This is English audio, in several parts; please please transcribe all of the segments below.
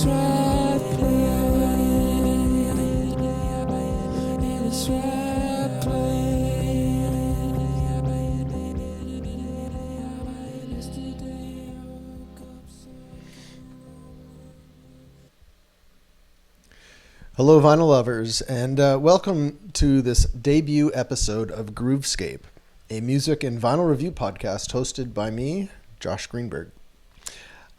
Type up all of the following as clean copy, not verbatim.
Hello, vinyl lovers, and welcome to this debut episode of Groovescape, a music and vinyl review podcast hosted by me, Josh Greenberg.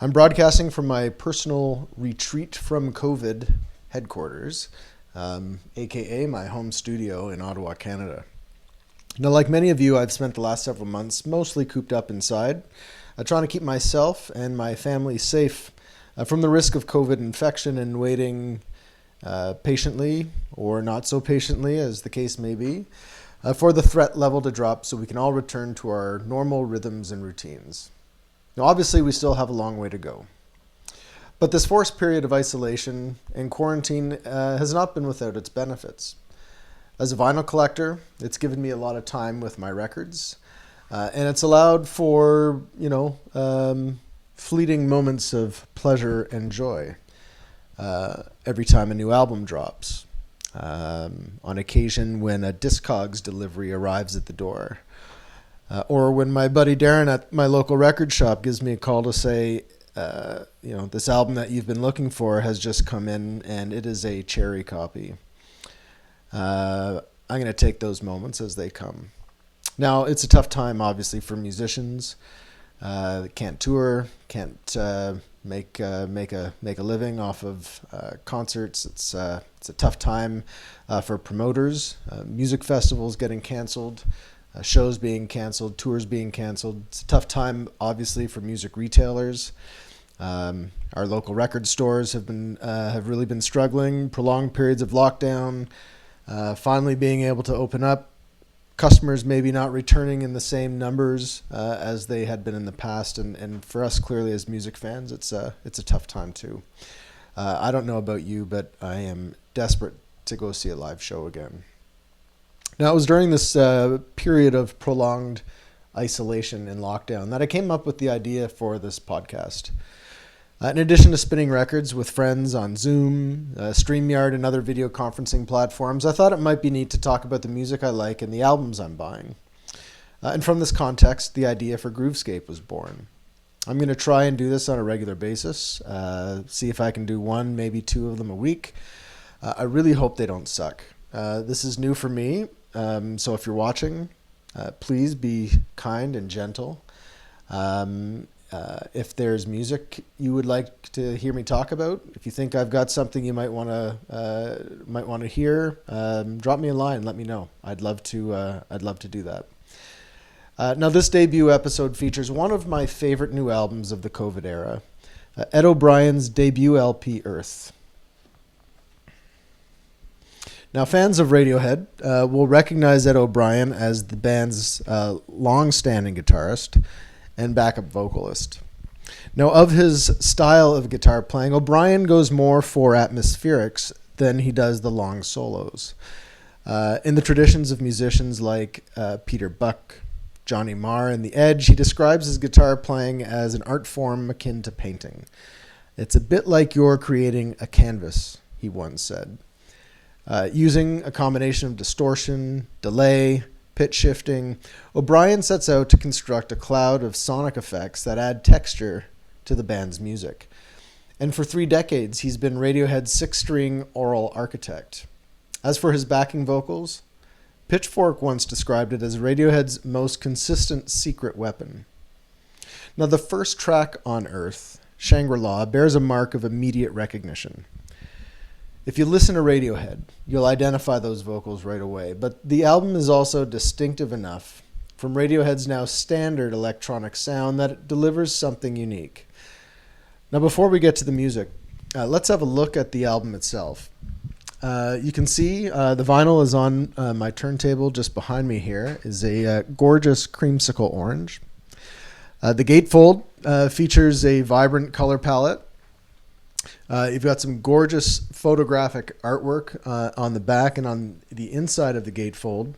I'm broadcasting from my personal retreat from COVID headquarters, aka my home studio in Ottawa, Canada. Now, like many of you, I've spent the last several months mostly cooped up inside, trying to keep myself and my family safe from the risk of COVID infection and waiting patiently, or not so patiently as the case may be, for the threat level to drop so we can all return to our normal rhythms and routines. Now, obviously, we still have a long way to go. But this forced period of isolation and quarantine has not been without its benefits. As a vinyl collector, it's given me a lot of time with my records, and it's allowed for, fleeting moments of pleasure and joy. Every time a new album drops, on occasion when a Discogs delivery arrives at the door, or when my buddy Darren at my local record shop gives me a call to say, this album that you've been looking for has just come in and it is a cherry copy. I'm going to take those moments as they come. Now, it's a tough time, obviously, for musicians. Can't tour, can't make a living off of concerts. It's a tough time for promoters. Music festivals getting canceled, shows being canceled, tours being canceled. It's a tough time, obviously, for music retailers. Our local record stores have really been struggling. Prolonged periods of lockdown, finally being able to open up. Customers maybe not returning in the same numbers as they had been in the past, and for us, clearly as music fans, it's a tough time too. I don't know about you, but I am desperate to go see a live show again. Now, it was during this period of prolonged isolation and lockdown that I came up with the idea for this podcast. In addition to spinning records with friends on Zoom, StreamYard, and other video conferencing platforms, I thought it might be neat to talk about the music I like and the albums I'm buying. And from this context, the idea for Groovescape was born. I'm going to try and do this on a regular basis, see if I can do one, maybe two of them a week. I really hope they don't suck. This is new for me, so if you're watching, please be kind and gentle. If there's music you would like to hear me talk about, if you think I've got something you might want to hear, drop me a line. Let me know. I'd love to do that. Now, this debut episode features one of my favorite new albums of the COVID era, Ed O'Brien's debut LP, Earth. Now, fans of Radiohead will recognize Ed O'Brien as the band's long-standing guitarist and backup vocalist. Now, of his style of guitar playing, O'Brien goes more for atmospherics than he does the long solos. In the traditions of musicians like Peter Buck, Johnny Marr, and The Edge, he describes his guitar playing as an art form akin to painting. It's a bit like you're creating a canvas, he once said. Using a combination of distortion, delay, pitch shifting, O'Brien sets out to construct a cloud of sonic effects that add texture to the band's music. And for 3 decades, he's been Radiohead's 6-string aural architect. As for his backing vocals, Pitchfork once described it as Radiohead's most consistent secret weapon. Now, the first track on Earth, Shangri-La, bears a mark of immediate recognition. If you listen to Radiohead, you'll identify those vocals right away, but the album is also distinctive enough from Radiohead's now standard electronic sound that it delivers something unique. Now, before we get to the music, let's have a look at the album itself. You can see the vinyl is on my turntable just behind me here, is a gorgeous creamsicle orange. The gatefold features a vibrant color palette. You've got some gorgeous photographic artwork on the back and on the inside of the gatefold.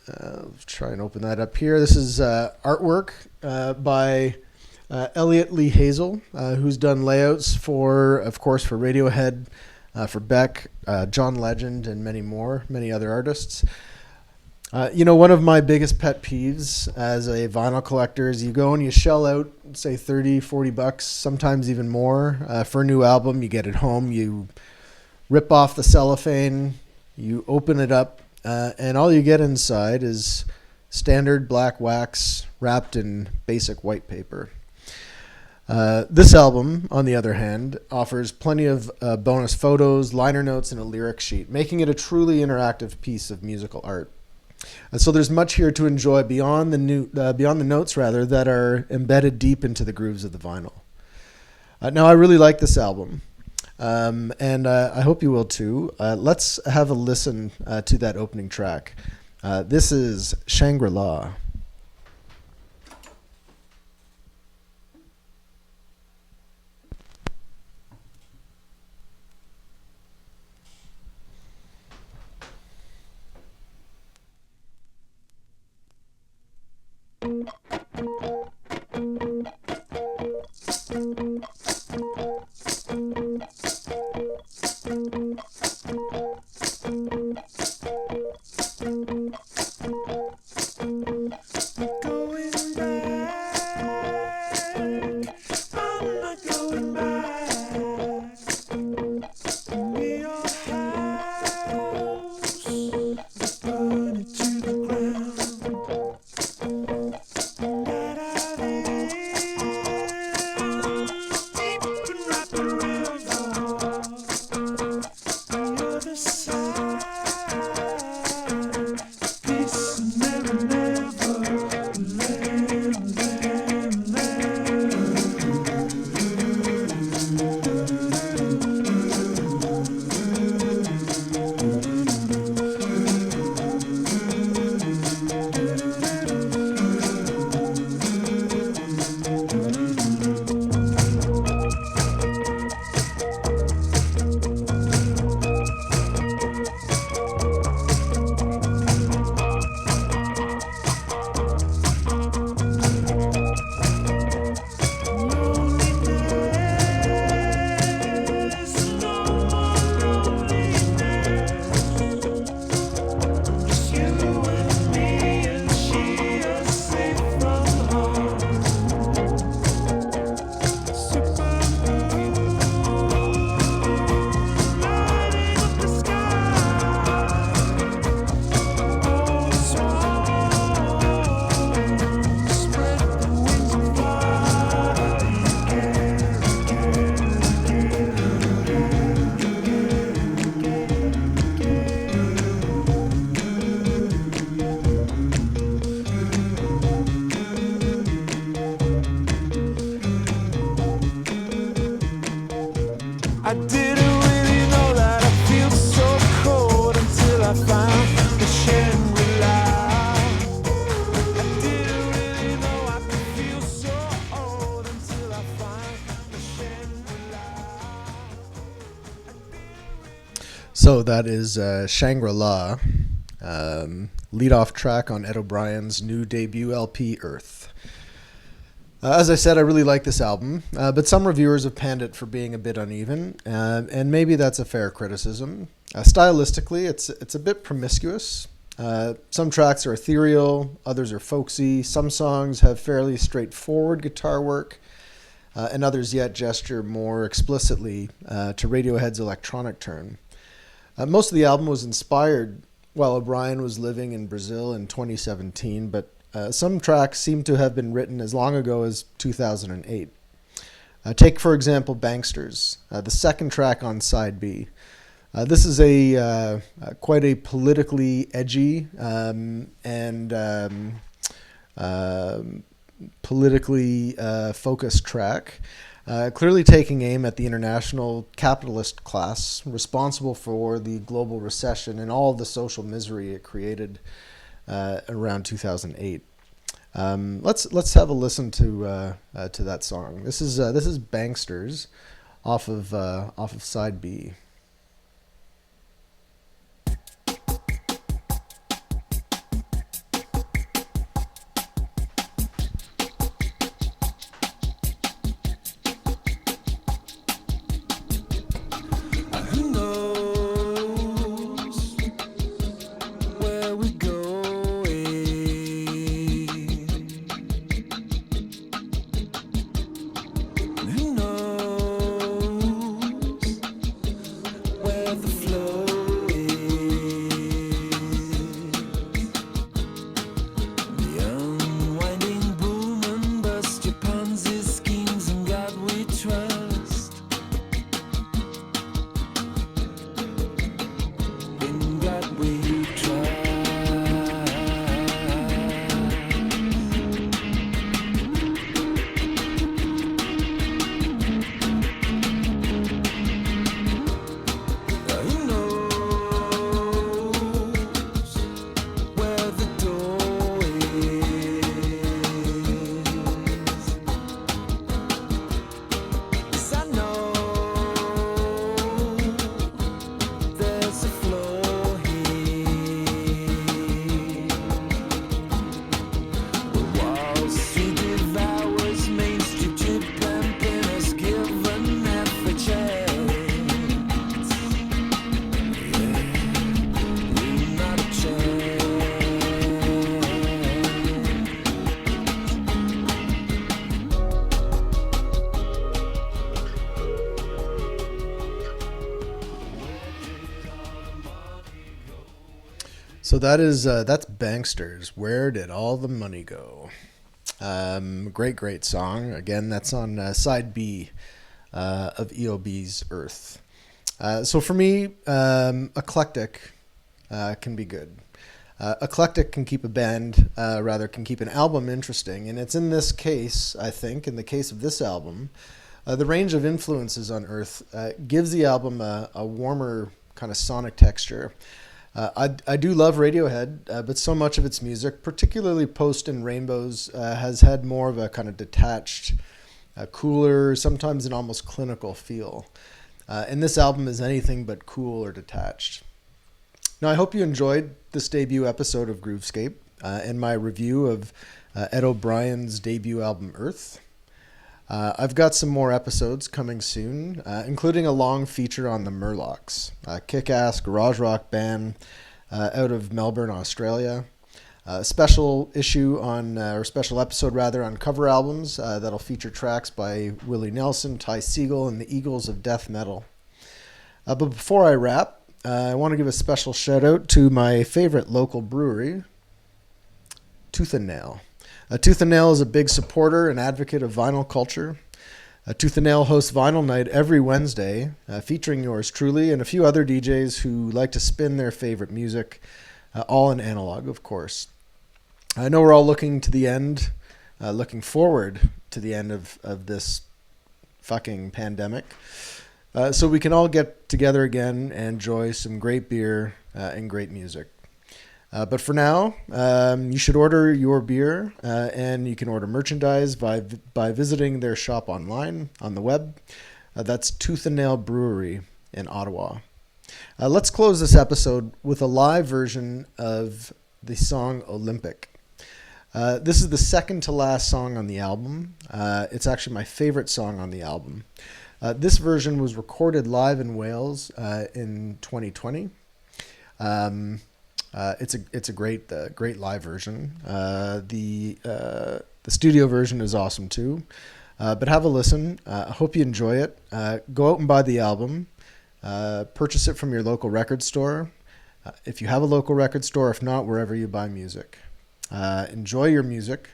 Let's try and open that up here. This is artwork by Elliot Lee Hazel, who's done layouts for, of course, for Radiohead, for Beck, John Legend, and many other artists. One of my biggest pet peeves as a vinyl collector is you go and you shell out, say, 30, 40 bucks, sometimes even more, for a new album. You get it home, you rip off the cellophane, you open it up, and all you get inside is standard black wax wrapped in basic white paper. This album, on the other hand, offers plenty of bonus photos, liner notes, and a lyric sheet, making it a truly interactive piece of musical art. So there's much here to enjoy beyond the notes that are embedded deep into the grooves of the vinyl. Now, I really like this album, and I hope you will too. Let's have a listen to that opening track. This is Shangri-La. I didn't really know that I feel so cold until I found the Shangri-La. I didn't really know I could feel so old until I found the Shangri-La. So that is Shangri-La, lead off track on Ed O'Brien's new debut LP, Earth. As I said, I really like this album, but some reviewers have panned it for being a bit uneven, and maybe that's a fair criticism. Stylistically, it's a bit promiscuous. Some tracks are ethereal, others are folksy, some songs have fairly straightforward guitar work, and others yet gesture more explicitly to Radiohead's electronic turn. Most of the album was inspired while O'Brien was living in Brazil in 2017, but some tracks seem to have been written as long ago as 2008. Take, for example, Banksters, the second track on side B. This is quite a politically edgy and politically focused track, clearly taking aim at the international capitalist class responsible for the global recession and all the social misery it created around 2008. Let's have a listen to that song. This is Banksters off of side B. So that's Banksters. Where did all the money go? Great song. Again, that's on side B of EOB's Earth. So for me, eclectic can be good. Eclectic can keep a band, can keep an album interesting. And it's in this case, I think, in the case of this album, the range of influences on Earth gives the album a warmer kind of sonic texture. I do love Radiohead, but so much of its music, particularly Post and Rainbows, has had more of a kind of detached, cooler, sometimes an almost clinical feel. And this album is anything but cool or detached. Now, I hope you enjoyed this debut episode of Groovescape and my review of Ed O'Brien's debut album, Earth. I've got some more episodes coming soon, including a long feature on the Murlocs, a kick-ass garage rock band out of Melbourne, Australia. A special episode on cover albums that'll feature tracks by Willie Nelson, Ty Segall, and the Eagles of death metal. But before I wrap, I want to give a special shout out to my favorite local brewery, Tooth and Nail. Tooth and Nail is a big supporter and advocate of vinyl culture. Tooth and Nail hosts Vinyl Night every Wednesday, featuring yours truly and a few other DJs who like to spin their favorite music, all in analog, of course. I know we're all looking forward to the end of this fucking pandemic, so we can all get together again and enjoy some great beer and great music. But for now, you should order your beer, and you can order merchandise by visiting their shop online on the web. That's Tooth and Nail Brewery in Ottawa. Let's close this episode with a live version of the song Olympic. This is the second to last song on the album. It's actually my favorite song on the album. This version was recorded live in Wales in 2020. It's a great live version. The studio version is awesome too. But have a listen. I hope you enjoy it. Go out and buy the album. Purchase it from your local record store. If you have a local record store, if not, wherever you buy music. Enjoy your music.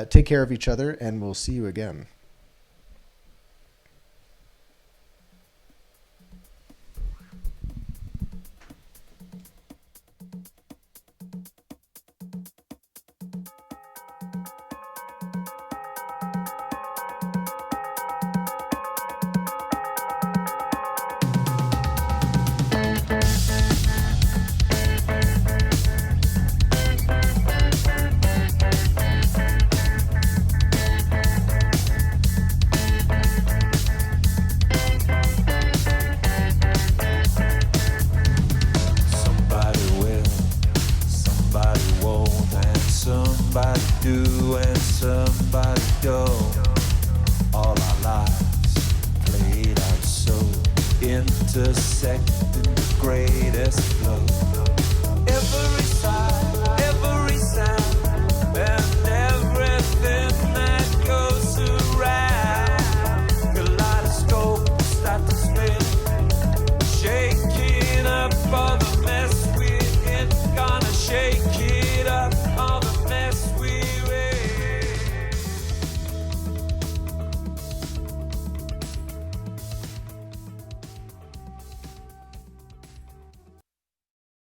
Take care of each other, and we'll see you again. Somebody do and somebody don't. All our lives played out so intersecting the greatest flow.